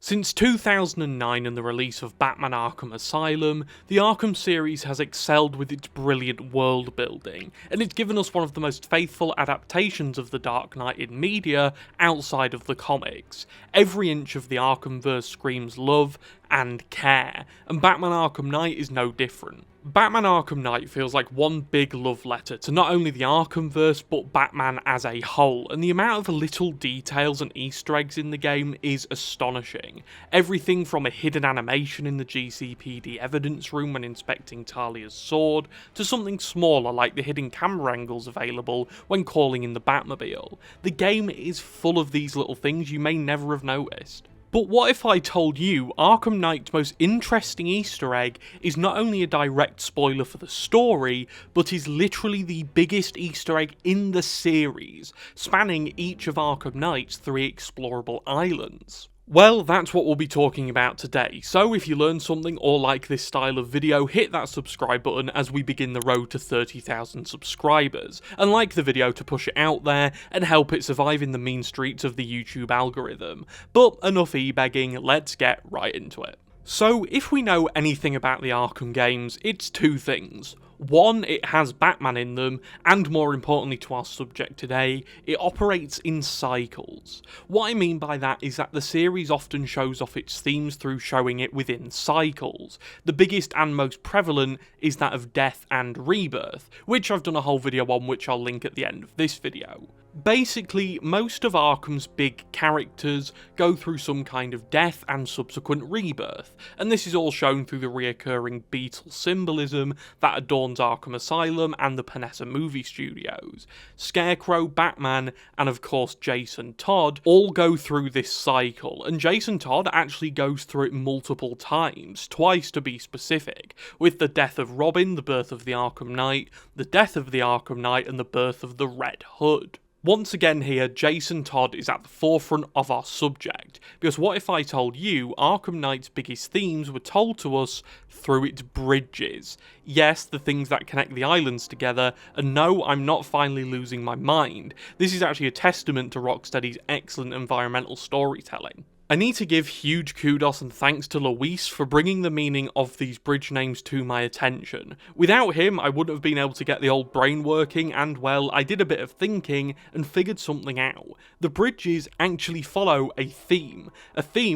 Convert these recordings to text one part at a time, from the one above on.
Since 2009 and the release of Batman Arkham Asylum, the Arkham series has excelled with its brilliant world building, and it's given us one of the most faithful adaptations of the Dark Knight in media outside of the comics. Every inch of the Arkhamverse screams love and care, and Batman Arkham Knight is no different. Batman Arkham Knight feels like one big love letter to not only the Arkhamverse but Batman as a whole, and the amount of little details and Easter eggs in the game is astonishing. Everything from a hidden animation in the GCPD evidence room when inspecting Talia's sword, to something smaller like the hidden camera angles available when calling in the Batmobile. The game is full of these little things you may never have noticed. But what if I told you Arkham Knight's most interesting Easter egg is not only a direct spoiler for the story, but is literally the biggest Easter egg in the series, spanning each of Arkham Knight's 3 explorable islands? Well, that's what we'll be talking about today, so if you learned something or like this style of video, hit that subscribe button as we begin the road to 30,000 subscribers, and like the video to push it out there and help it survive in the mean streets of the YouTube algorithm. But enough e-begging, let's get right into it. So, if we know anything about the Arkham games, it's 2 things. 1, it has Batman in them, and more importantly to our subject today, it operates in cycles. What I mean by that is that the series often shows off its themes through showing it within cycles. The biggest and most prevalent is that of death and rebirth, which I've done a whole video on, which I'll link at the end of this video. Basically, most of Arkham's big characters go through some kind of death and subsequent rebirth, and this is all shown through the reoccurring beetle symbolism that adorns Arkham Asylum and the Panetta movie studios. Scarecrow, Batman, and of course Jason Todd all go through this cycle, and Jason Todd actually goes through it multiple times, twice to be specific, with the death of Robin, the birth of the Arkham Knight, the death of the Arkham Knight, and the birth of the Red Hood. Once again here, Jason Todd is at the forefront of our subject, because what if I told you Arkham Knight's biggest themes were told to us through its bridges? Yes, the things that connect the islands together, and no, I'm not finally losing my mind. This is actually a testament to Rocksteady's excellent environmental storytelling. I need to give huge kudos and thanks to Luis for bringing the meaning of these bridge names to my attention. Without him, I wouldn't have been able to get the old brain working, and well, I did a bit of thinking and figured something out. The bridges actually follow a theme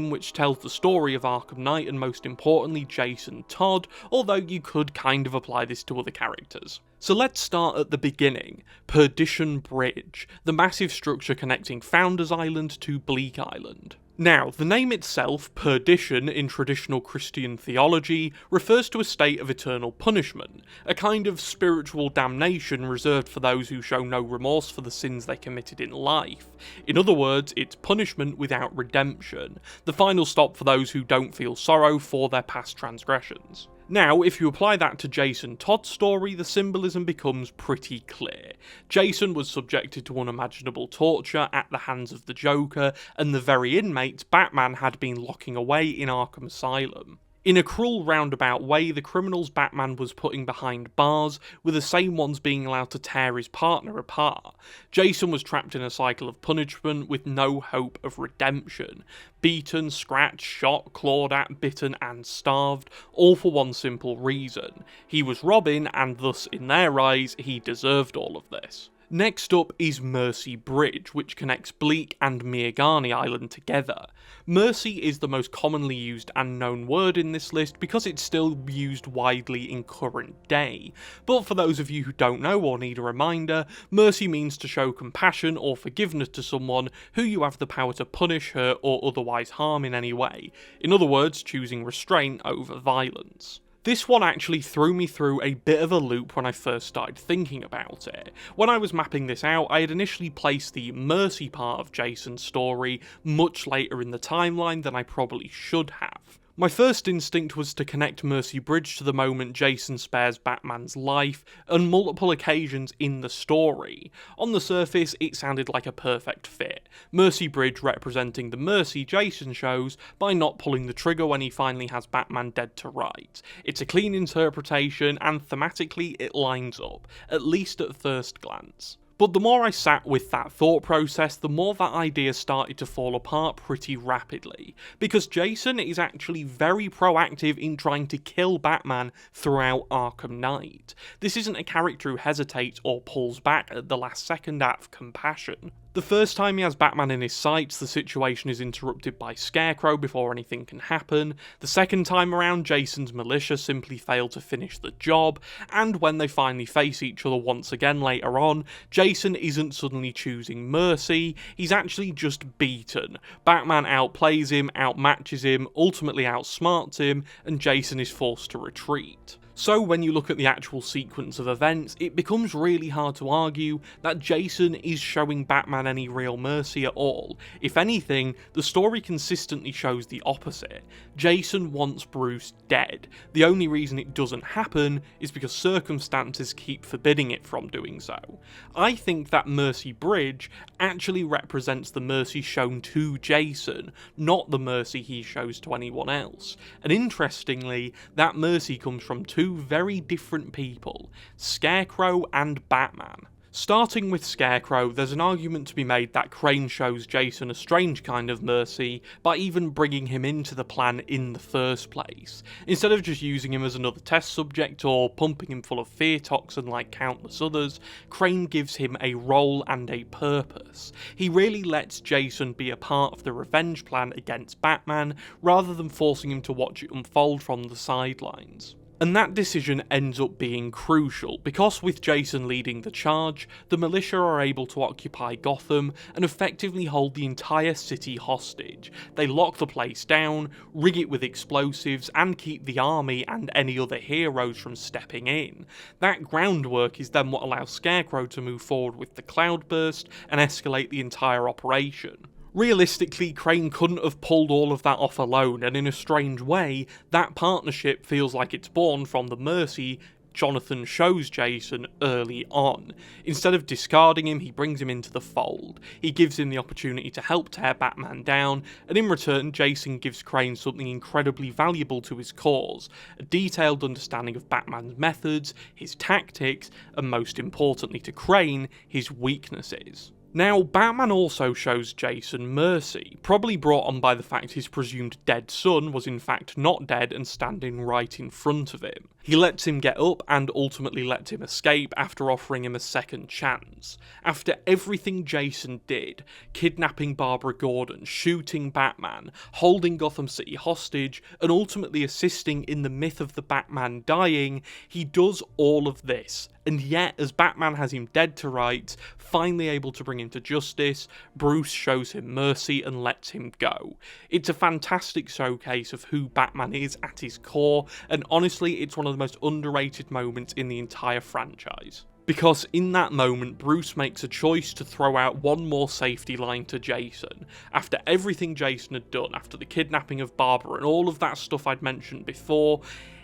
which tells the story of Arkham Knight and most importantly Jason Todd, although you could kind of apply this to other characters. So let's start at the beginning. Perdition Bridge, the massive structure connecting Founders Island to Bleak Island. Now, the name itself, perdition in traditional Christian theology, refers to a state of eternal punishment, a kind of spiritual damnation reserved for those who show no remorse for the sins they committed in life. In other words, it's punishment without redemption, the final stop for those who don't feel sorrow for their past transgressions. Now, if you apply that to Jason Todd's story, the symbolism becomes pretty clear. Jason was subjected to unimaginable torture at the hands of the Joker, and the very inmates Batman had been locking away in Arkham Asylum. In a cruel roundabout way, the criminals Batman was putting behind bars were the same ones being allowed to tear his partner apart. Jason was trapped in a cycle of punishment with no hope of redemption. Beaten, scratched, shot, clawed at, bitten and starved, all for one simple reason. He was Robin, and thus, in their eyes, he deserved all of this. Next up is Mercy Bridge, which connects Bleak and Miagani Island together. Mercy is the most commonly used and known word in this list because it's still used widely in current day. But for those of you who don't know or need a reminder, mercy means to show compassion or forgiveness to someone who you have the power to punish, hurt or otherwise harm in any way. In other words, choosing restraint over violence. This one actually threw me through a bit of a loop when I first started thinking about it. When I was mapping this out, I had initially placed the mercy part of Jason's story much later in the timeline than I probably should have. My first instinct was to connect Mercy Bridge to the moment Jason spares Batman's life on multiple occasions in the story. On the surface, it sounded like a perfect fit. Mercy Bridge representing the mercy Jason shows by not pulling the trigger when he finally has Batman dead to rights. It's a clean interpretation and thematically it lines up, at least at first glance. But the more I sat with that thought process, the more that idea started to fall apart pretty rapidly, because Jason is actually very proactive in trying to kill Batman throughout Arkham Knight. This isn't a character who hesitates or pulls back at the last second out of compassion. The first time he has Batman in his sights, the situation is interrupted by Scarecrow before anything can happen. The second time around, Jason's militia simply fail to finish the job, and when they finally face each other once again later on, Jason isn't suddenly choosing mercy, he's actually just beaten. Batman outplays him, outmatches him, ultimately outsmarts him, and Jason is forced to retreat. So when you look at the actual sequence of events, it becomes really hard to argue that Jason is showing Batman any real mercy at all. If anything, the story consistently shows the opposite. Jason wants Bruce dead. The only reason it doesn't happen is because circumstances keep forbidding it from doing so. I think that Mercy Bridge actually represents the mercy shown to Jason, not the mercy he shows to anyone else. And interestingly, that mercy comes from two very different people, Scarecrow and Batman. Starting with Scarecrow, there's an argument to be made that Crane shows Jason a strange kind of mercy by even bringing him into the plan in the first place. Instead of just using him as another test subject or pumping him full of fear toxin like countless others, Crane gives him a role and a purpose. He really lets Jason be a part of the revenge plan against Batman, rather than forcing him to watch it unfold from the sidelines. And that decision ends up being crucial, because with Jason leading the charge, the militia are able to occupy Gotham and effectively hold the entire city hostage. They lock the place down, rig it with explosives, and keep the army and any other heroes from stepping in. That groundwork is then what allows Scarecrow to move forward with the Cloudburst and escalate the entire operation. Realistically, Crane couldn't have pulled all of that off alone, and in a strange way, that partnership feels like it's born from the mercy Jonathan shows Jason early on. Instead of discarding him, he brings him into the fold. He gives him the opportunity to help tear Batman down, and in return, Jason gives Crane something incredibly valuable to his cause: a detailed understanding of Batman's methods, his tactics, and most importantly to Crane, his weaknesses. Now, Batman also shows Jason mercy, probably brought on by the fact his presumed dead son was in fact not dead and standing right in front of him. He lets him get up and ultimately lets him escape after offering him a second chance. After everything Jason did, kidnapping Barbara Gordon, shooting Batman, holding Gotham City hostage, and ultimately assisting in the myth of the Batman dying, he does all of this. And yet, as Batman has him dead to rights, finally able to bring him to justice, Bruce shows him mercy and lets him go. It's a fantastic showcase of who Batman is at his core, and honestly, it's one of the most underrated moments in the entire franchise. Because in that moment, Bruce makes a choice to throw out one more safety line to Jason. After everything Jason had done, after the kidnapping of Barbara and all of that stuff I'd mentioned before,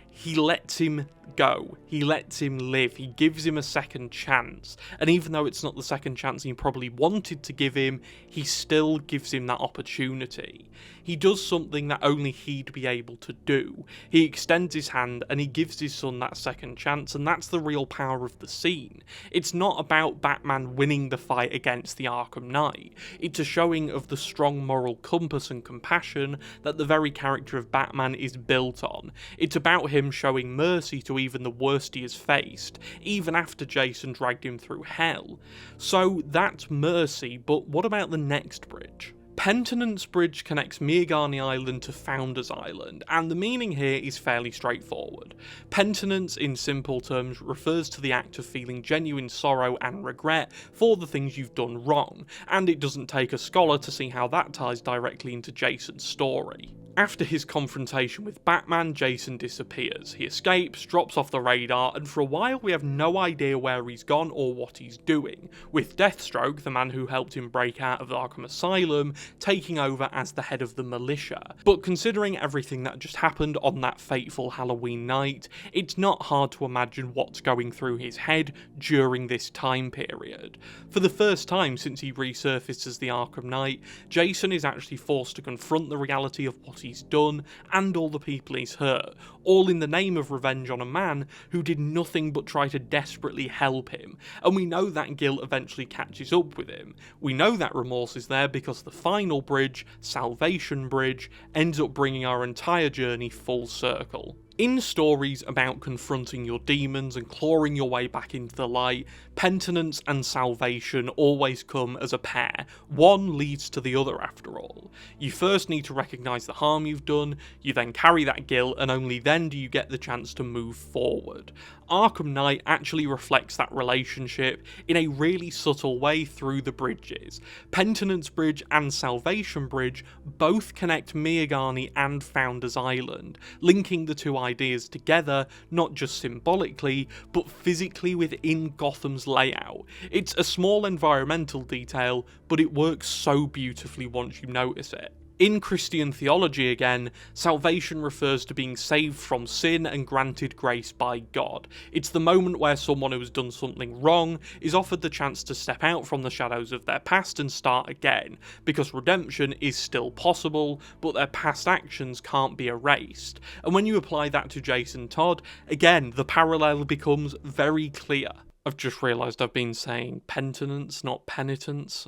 he lets him go. He lets him live. He gives him a second chance. And even though it's not the second chance he probably wanted to give him, he still gives him that opportunity. He does something that only he'd be able to do. He extends his hand and he gives his son that second chance, and that's the real power of the scene. It's not about Batman winning the fight against the Arkham Knight. It's a showing of the strong moral compass and compassion that the very character of Batman is built on. It's about him showing mercy to even the worst he has faced, even after Jason dragged him through hell. So that's mercy, but what about the next bridge? Penitence Bridge connects Miagani Island to Founders Island, and the meaning here is fairly straightforward. Penitence, in simple terms, refers to the act of feeling genuine sorrow and regret for the things you've done wrong, and it doesn't take a scholar to see how that ties directly into Jason's story. After his confrontation with Batman, Jason disappears. He escapes, drops off the radar, and for a while we have no idea where he's gone or what he's doing, with Deathstroke, the man who helped him break out of Arkham Asylum, taking over as the head of the militia. But considering everything that just happened on that fateful Halloween night, it's not hard to imagine what's going through his head during this time period. For the first time since he resurfaced as the Arkham Knight, Jason is actually forced to confront the reality of what he's done and all the people he's hurt, all in the name of revenge on a man who did nothing but try to desperately help him. And we know that guilt eventually catches up with him. We know that remorse is there because the final bridge, Salvation Bridge, ends up bringing our entire journey full circle. In stories about confronting your demons and clawing your way back into the light, penitence and salvation always come as a pair. One leads to the other after all. You first need to recognise the harm you've done, you then carry that guilt, and only then do you get the chance to move forward. Arkham Knight actually reflects that relationship in a really subtle way through the bridges. Penitence Bridge and Salvation Bridge both connect Miagani and Founders Island, linking the two ideas together, not just symbolically, but physically within Gotham's layout. It's a small environmental detail, but it works so beautifully once you notice it. In Christian theology again, salvation refers to being saved from sin and granted grace by God. It's the moment where someone who has done something wrong is offered the chance to step out from the shadows of their past and start again, because redemption is still possible, but their past actions can't be erased. And when you apply that to Jason Todd, again, the parallel becomes very clear. I've just realised I've been saying penitence, not penitence.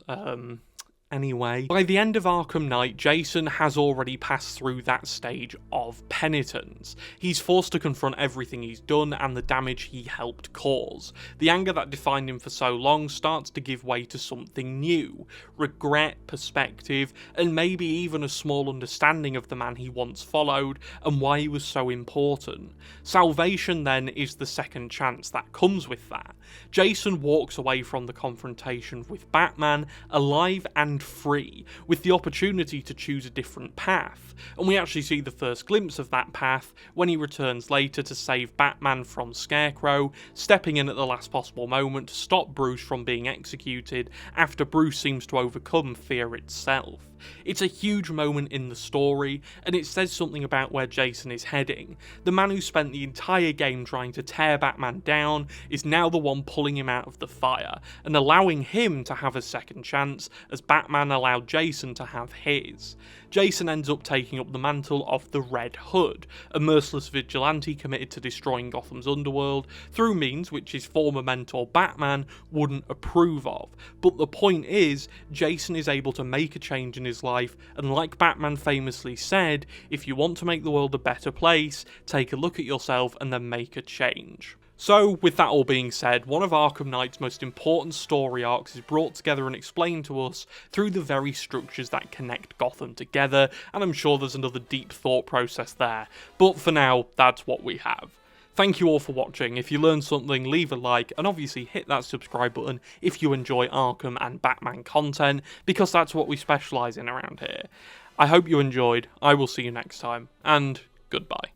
Anyway, by the end of Arkham Knight, Jason has already passed through that stage of penitence. He's forced to confront everything he's done and the damage he helped cause. The anger that defined him for so long starts to give way to something new. Regret, perspective, and maybe even a small understanding of the man he once followed and why he was so important. Salvation then is the second chance that comes with that. Jason walks away from the confrontation with Batman, alive and free, with the opportunity to choose a different path, and we actually see the first glimpse of that path when he returns later to save Batman from Scarecrow, stepping in at the last possible moment to stop Bruce from being executed after Bruce seems to overcome fear itself. It's a huge moment in the story, and it says something about where Jason is heading. The man who spent the entire game trying to tear Batman down is now the one pulling him out of the fire, and allowing him to have a second chance, as Batman allowed Jason to have his. Jason ends up taking up the mantle of the Red Hood, a merciless vigilante committed to destroying Gotham's underworld through means which his former mentor Batman wouldn't approve of. But the point is, Jason is able to make a change in his life, and like Batman famously said, if you want to make the world a better place, take a look at yourself and then make a change. So, with that all being said, one of Arkham Knight's most important story arcs is brought together and explained to us through the very structures that connect Gotham together, and I'm sure there's another deep thought process there, but for now, that's what we have. Thank you all for watching. If you learned something, leave a like, and obviously hit that subscribe button if you enjoy Arkham and Batman content, because that's what we specialise in around here. I hope you enjoyed, I will see you next time, and goodbye.